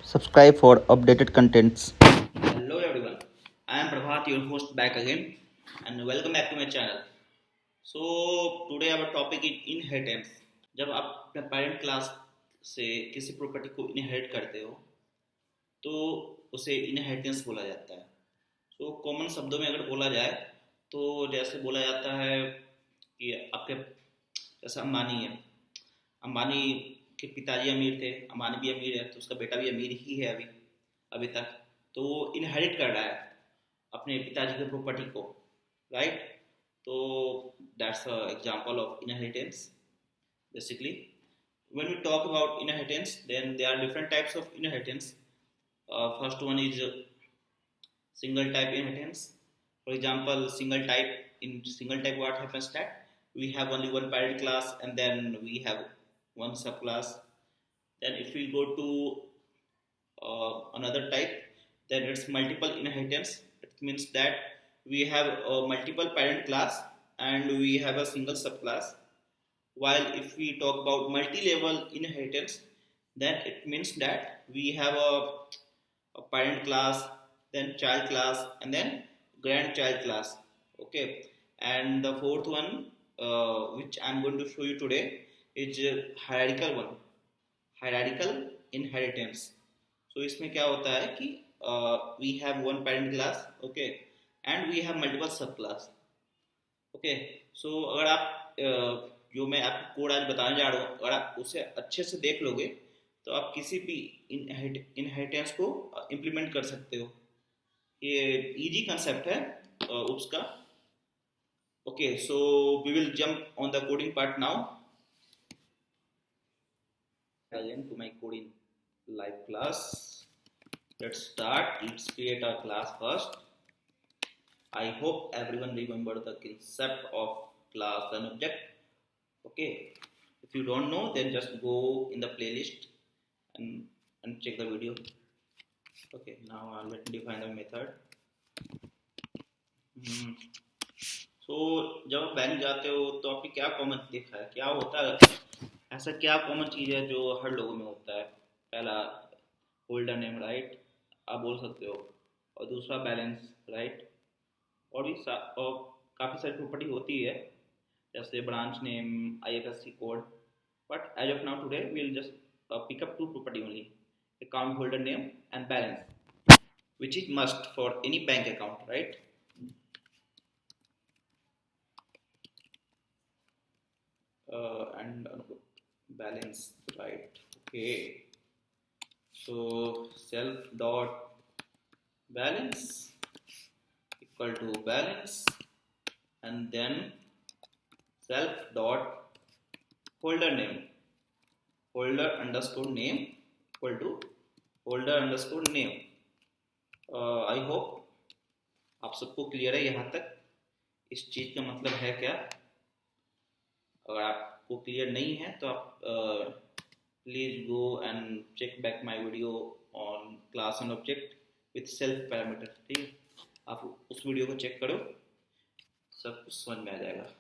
Subscribe for updated contents. Hello everyone, I am Prabhat, your host back again, and welcome back to my channel. So today our topic is inheritance. जब आप अपने parent class से किसी property को inherit करते हो तो उसे इनहेरिटेंस बोला जाता है. सो कॉमन शब्दों में अगर बोला जाए तो जैसे बोला जाता है कि आपके जैसे अंबानी है. अंबानी के पिताजी अमीर थे, अंबानी भी अमीर है, तो उसका बेटा भी अमीर ही है अभी अभी तक. तो वो इनहेरिट कर रहा है अपने पिताजी की प्रॉपर्टी को, राइट. तो that's a example of inheritance basically. When we talk about inheritance, then there are different types of inheritance. First one is single type inheritance. For example, single type what happens that we have only one parent class and then we have one subclass. Then if we go to another type, then it's multiple inheritance. It means that we have a multiple parent class and we have a single subclass. While if we talk about multi-level inheritance, then it means that we have a parent class, then child class, and then grandchild class. Okay, and the fourth one, which I'm going to show you today, is hierarchical one, hierarchical inheritance. So इसमें क्या होता है कि we have one parent class, okay, and we have multiple subclass. Okay. So अगर आप जो मैं आपको कोड आज बताने जा रहा हूँ, अगर आप उसे अच्छे से देख लोगे तो आप किसी भी इनहेरिटेंस को इम्प्लीमेंट कर सकते हो. ये इजी कंसेप्ट है उसका. Okay, so we will jump on the coding part now. Again to my coding live class. Let's start. Let's create a class first. I hope everyone remember the concept of class and object. Okay, if you don't know, then just go in the playlist and check the video. Okay, now let me define the method. So जब आप bank जाते हो तो आपकी क्या common देखा है, क्या होता है, ऐसा क्या कॉमन चीज़ है जो हर लोगों में होता है. पहला होल्डर नेम, राइट, आप बोल सकते हो, और दूसरा बैलेंस, राइट. और भी और काफ़ी सारी प्रॉपर्टी होती है जैसे branch name, IFSC code. But as of now today we will just pick up two property only: account holder name and balance, which is must for any bank account, right? And balance, right. Okay, so self dot balance equal to balance, and then self dot holder name, holder underscore name equal to holder underscore name. I hope आप सबको clear है यहाँ तक इस चीज़ का मतलब है क्या. अगर आपको क्लियर नहीं है तो आप please go and check back my video on class and object with self parameter. ठीक है, आप उस वीडियो को चेक करो, सब कुछ समझ में आ जाएगा.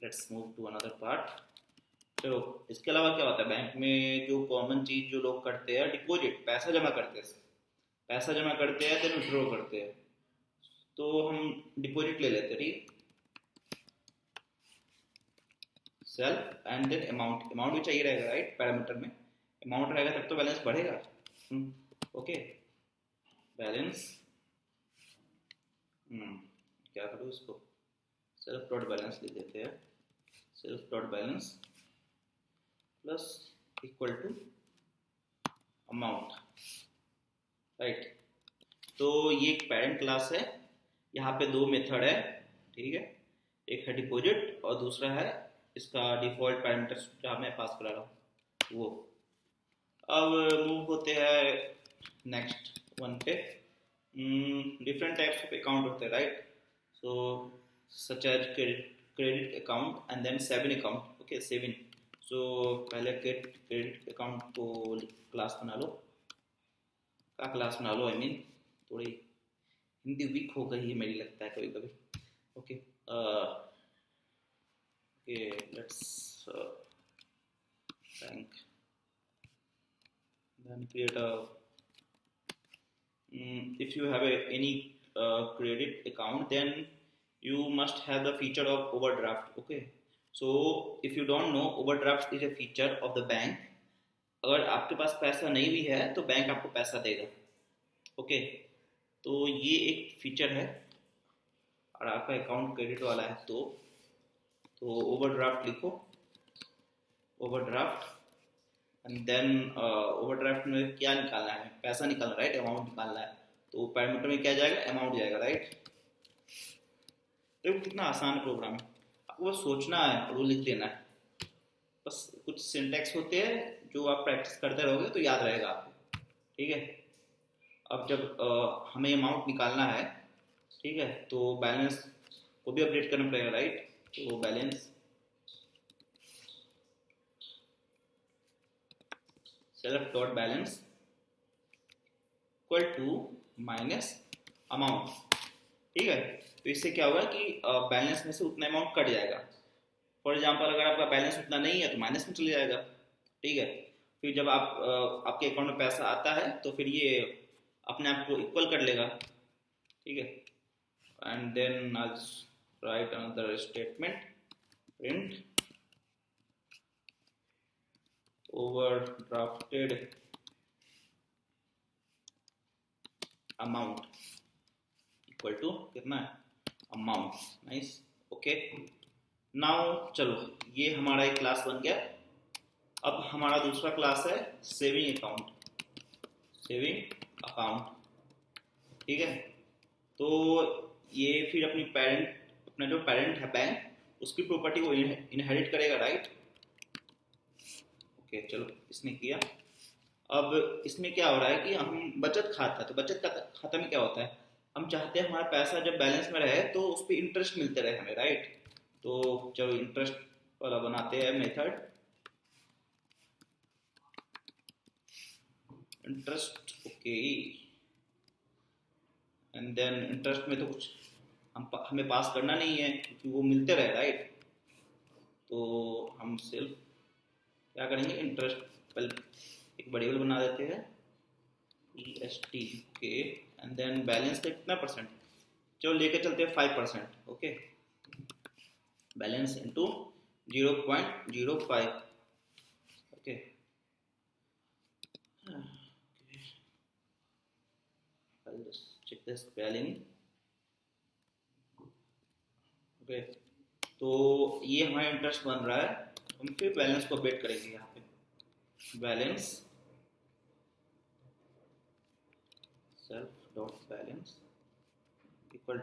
Let's move to another part. चलो, इसके अलावा क्या होता है बैंक में, जो कॉमन चीज़ जो लोग करते हैं, डिपॉजिट, पैसा जमा करते हैं. पैसा जमा करते हैं देन विड्रॉ करते हैं. तो हम डिपॉजिट ले लेते हैं, ठीक. Self and then amount, amount भी चाहिए रहेगा, राइट. पैरामीटर में अमाउंट रहेगा तब तो बैलेंस बढ़ेगा. ओके, बैलेंस, क्या करूँ इसको, सेल्फ डॉट बैलेंस लिख देते हैं. Self dot balance plus equal to amount, right. तो ये एक पेरेंट क्लास है, यहाँ पे दो मेथड है, ठीक है. एक है डिपॉजिट और दूसरा है इसका डिफॉल्ट पैरामीटर जहाँ मैं पास करा रहा हूँ वो. अब मूव होते हैं नेक्स्ट वन पे. डिफरेंट टाइप्स ऑफ अकाउंट होते हैं, right. So such as credit account and then saving account. Okay, saving. So पहले क्रेडिट अकाउंट को क्लास बना लो. का क्लास बना लो, आई मीन थोड़ी हिंदी वीक हो गई है मेरी, लगता है कभी कभी. Okay, let's bank then create a if you have any credit account, then you must have the feature of overdraft. Okay, so if you don't know, overdraft is a feature of the bank. अगर आपके पास पैसा नहीं भी है तो bank आपको पैसा देगा. ओके, तो ये एक फीचर है. और आपका अकाउंट क्रेडिट वाला है तो ओवरड्राफ्ट लिखो, ओवरड्राफ्ट. एंड देन ओवरड्राफ्ट में क्या निकालना है, पैसा निकालना, राइट, अमाउंट निकालना है. तो पैरामीटर में क्या जाएगा, अमाउंट जाएगा, राइट. देखो कितना आसान प्रोग्राम है, आपको बस सोचना है और वो लिख देना है. बस कुछ सिंटैक्स होते हैं जो आप प्रैक्टिस करते रहोगे तो याद रहेगा आपको. ठीक है, अब जब हमें अमाउंट निकालना है, ठीक है, तो बैलेंस को भी अपडेट करना पड़ेगा, राइट. तो balance self dot balance equal to minus amount. ठीक है, तो इससे क्या होगा कि बैलेंस में से उतना अमाउंट कट जाएगा. फॉर एग्जांपल अगर आपका बैलेंस उतना नहीं है तो माइनस में चले जाएगा. ठीक है, फिर जब आपके अकाउंट में पैसा आता है तो फिर ये अपने आप को इक्वल कर लेगा. ठीक है, and then I write another statement, print overdrafted amount equal to कितना है, अमाउंट. नाइस. ओके, नाउ चलो ये हमारा एक क्लास बन गया. अब हमारा दूसरा क्लास है सेविंग अकाउंट. सेविंग अकाउंट, ठीक है. तो ये फिर अपना जो पेरेंट है बैंक, उसकी प्रॉपर्टी को इनहेरिट करेगा, राइट. ओके, चलो इसने किया. अब इसमें क्या हो रहा है कि हम बचत खाता है, तो बचत खाता में क्या होता है, हम चाहते हैं हमारा पैसा जब बैलेंस में रहे तो उस पर इंटरेस्ट मिलते रहे हमें, राइट. तो चलो इंटरेस्ट वाला बनाते हैं method. Interest, okay, and then interest में तो कुछ हमें पास करना नहीं है क्योंकि वो मिलते रहे, राइट. तो हम सिर्फ क्या करेंगे, इंटरेस्ट पहले एक वेरिएबल बना देते हैं, EST. Okay, and then balance का कितना परसेंट, चलो लेके चलते हैं 5%. Okay, balance into 0.05. Okay, I'll just check the spelling. Okay, तो ये हमारा इंटरेस्ट बन रहा है. हम फिर बैलेंस को अपडेट करेंगे. यहाँ पे balance self dot balance equal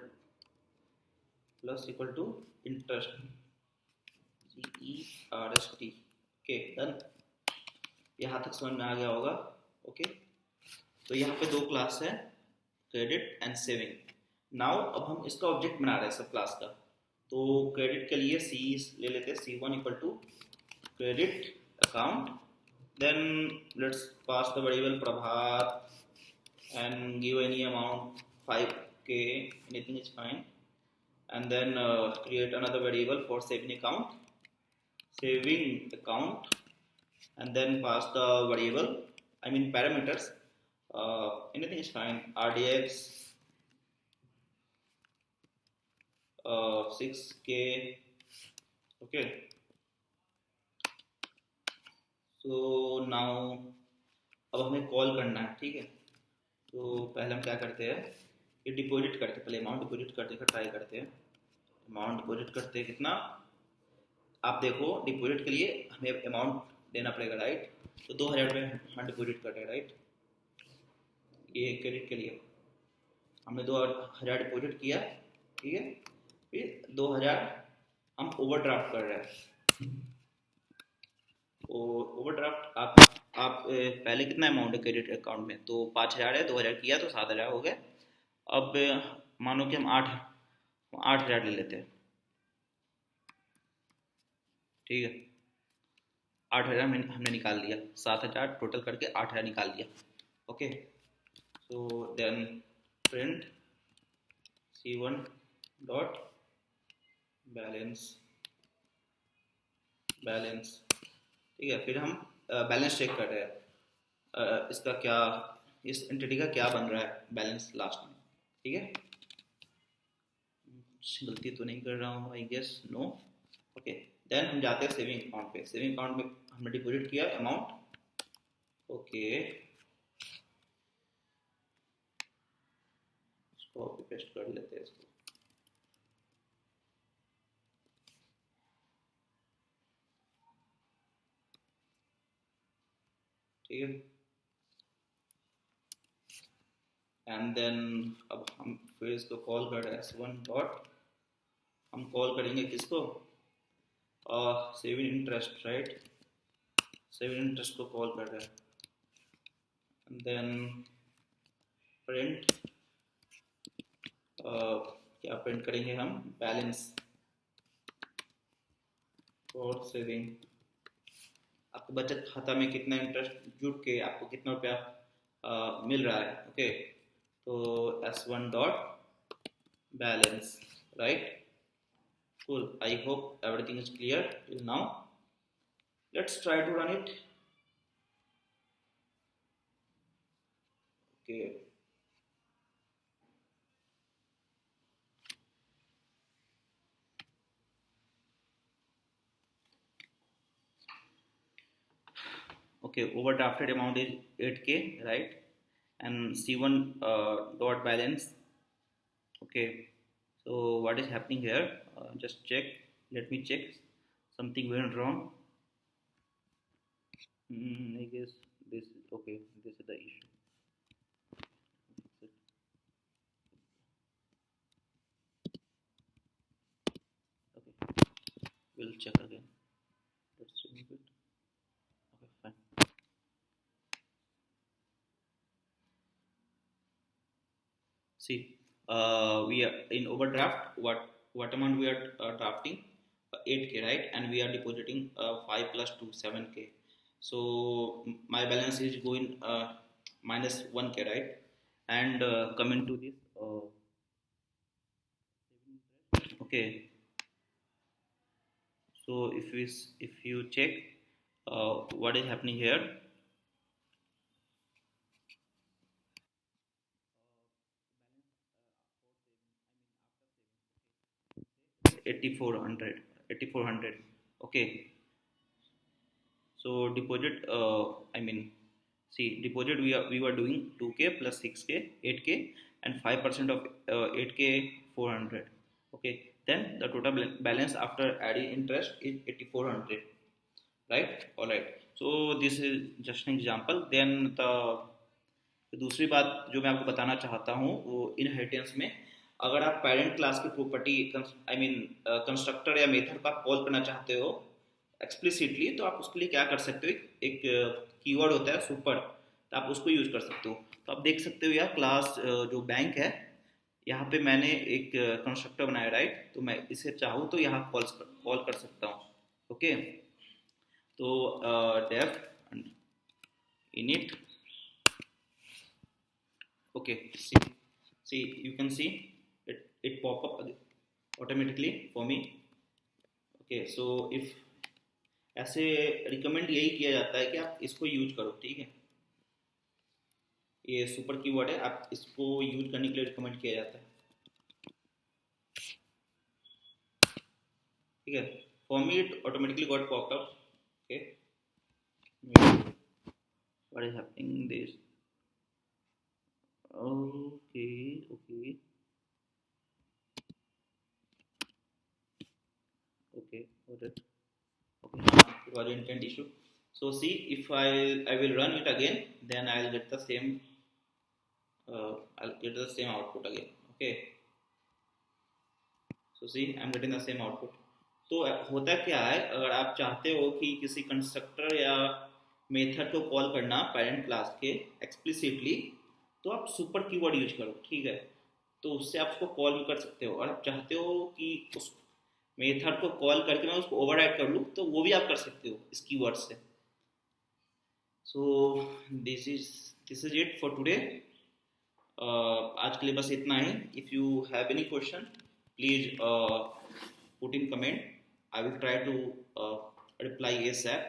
plus equal to interest, CERST. Okay, done. यहाँ तक समझ में आ गया होगा. ओके, तो यहाँ पे दो क्लास है, क्रेडिट एंड सेविंग. नाउ अब हम इसका ऑब्जेक्ट बना रहे हैं सब क्लास का. तो क्रेडिट के लिए C ले लेते हैं, C1 equal to credit account. Then let's pass the variable Prabhat and give any amount 5k, anything is fine. And then create another variable for saving account, and then pass the variable, I mean parameters, anything is fine. RDX 6k. okay, so now अब हमें call करना है. ठीक है, तो पहले हम क्या करते हैं, ये डिपॉजिट करते हैं, पहले अमाउंट डिपॉजिट करते हैं, ट्राई करते हैं. अमाउंट डिपॉजिट करते हैं कितना, आप देखो डिपॉजिट के लिए हमें अमाउंट देना पड़ेगा, राइट. तो 2000 रुपये हम डिपॉजिट कर रहे हैं, राइट. ये क्रेडिट के लिए हमने 2000 डिपॉजिट किया. ठीक है, फिर 2000 हम ओवरड्राफ्ट कर रहे हैं. ओवरड्राफ्ट आप पहले कितना अमाउंट है क्रेडिट अकाउंट में, तो 5000 है, 2000 किया तो 7000 हो गए. अब मानो कि हम 8000 ले लेते हैं. ठीक है, 8000 हमने निकाल लिया, 7000 टोटल करके 8000 निकाल लिया. Okay, so then print C1 dot balance. ठीक है, फिर हम बैलेंस चेक कर रहे हैं. इसका क्या, इस एंटिटी का क्या बन रहा है बैलेंस लास्ट में, ठीक है। कुछ गलती तो नहीं कर रहा हूँ, I guess no. Okay, then हम जाते हैं सेविंग अकाउंट पे। सेविंग अकाउंट में हमने डिपॉजिट किया अमाउंट, ओके, इसको कॉपी पेस्ट कर लेते हैं इसको। ठीक है, एंड देन अब हम फिर इसको कॉल कर रहे हैं S1 डॉट, हम कॉल करेंगे किसको, saving interest, right, saving interest को कॉल कर रहे हैं। एंड देन प्रिंट, क्या प्रिंट करेंगे हम, बैलेंस फॉर सेविंग, आपके बचत खाता में कितना इंटरेस्ट जुड़ के आपको कितना रुपया मिल रहा है, ओके। तो S1 dot balance, right, cool, I hope everything is clear till now. Let's try to run it. Okay, okay, overdrafted amount is 8k, right, and C1 dot balance, okay. So what is happening here, just check, let me check, something went wrong. I guess this is okay, this is the issue. Okay, we'll check again, let's remove it. Okay, fine. See, we are in overdraft, what amount we are drafting, 8k, right, and we are depositing 5 plus 2 7k. So my balance is going minus 1k, right, and coming to this, okay. So if you check what is happening here, 8400, 8400, okay. So deposit, see, deposit we were doing 2k plus 6k 8k and 5% of 8k 400, okay. Then the total balance after adding interest is 8400, right, all right. So this is just an example. Then the दूसरी बात जो मैं आपको बताना चाहता हूँ वो inheritance में, अगर आप पेरेंट क्लास की प्रॉपर्टी कंस्ट्रक्टर या मेथड का कॉल करना चाहते हो एक्सप्लिसिटली, तो आप उसके लिए क्या कर सकते हो, एक कीवर्ड होता है सुपर, तो आप उसको यूज कर सकते हो। तो आप देख सकते हो यार, क्लास जो बैंक है, यहाँ पे मैंने एक कंस्ट्रक्टर बनाया, राइट, तो मैं इसे चाहूँ तो यहाँ कॉल कर सकता हूँ, ओके। तो def init, okay, see, you can see it pop up automatically for me, okay। So if ऐसे रिकमेंड यही किया जाता है कि आप इसको यूज करो, ठीक है, ये सुपर कीवर्ड है, आप इसको यूज करने के लिए रिकमेंड किया जाता है, ठीक है। For me it automatically got popped up, okay, what is happening this, okay, okay, okay, got it, okay, it was an intent issue. So see, if I will run it again, then I'll get the same output again, okay. So see, I'm getting the same output. तो होता क्या है, अगर आप चाहते हो कि किसी कंस्ट्रक्टर या मेथड को कॉल करना पेरेंट क्लास के एक्सप्लिसिटली, तो आप सुपर कीवर्ड यूज करो, ठीक है, तो उससे आप उसको कॉल भी कर सकते हो। और आप चाहते हो कि उस मेथड को कॉल करके मैं उसको ओवरराइड कर लूँ, तो वो भी आप कर सकते हो इस कीवर्ड से। So this is it for today. आज के लिए बस इतना ही। If you have any question please put in comment, I will try to reply ASAP.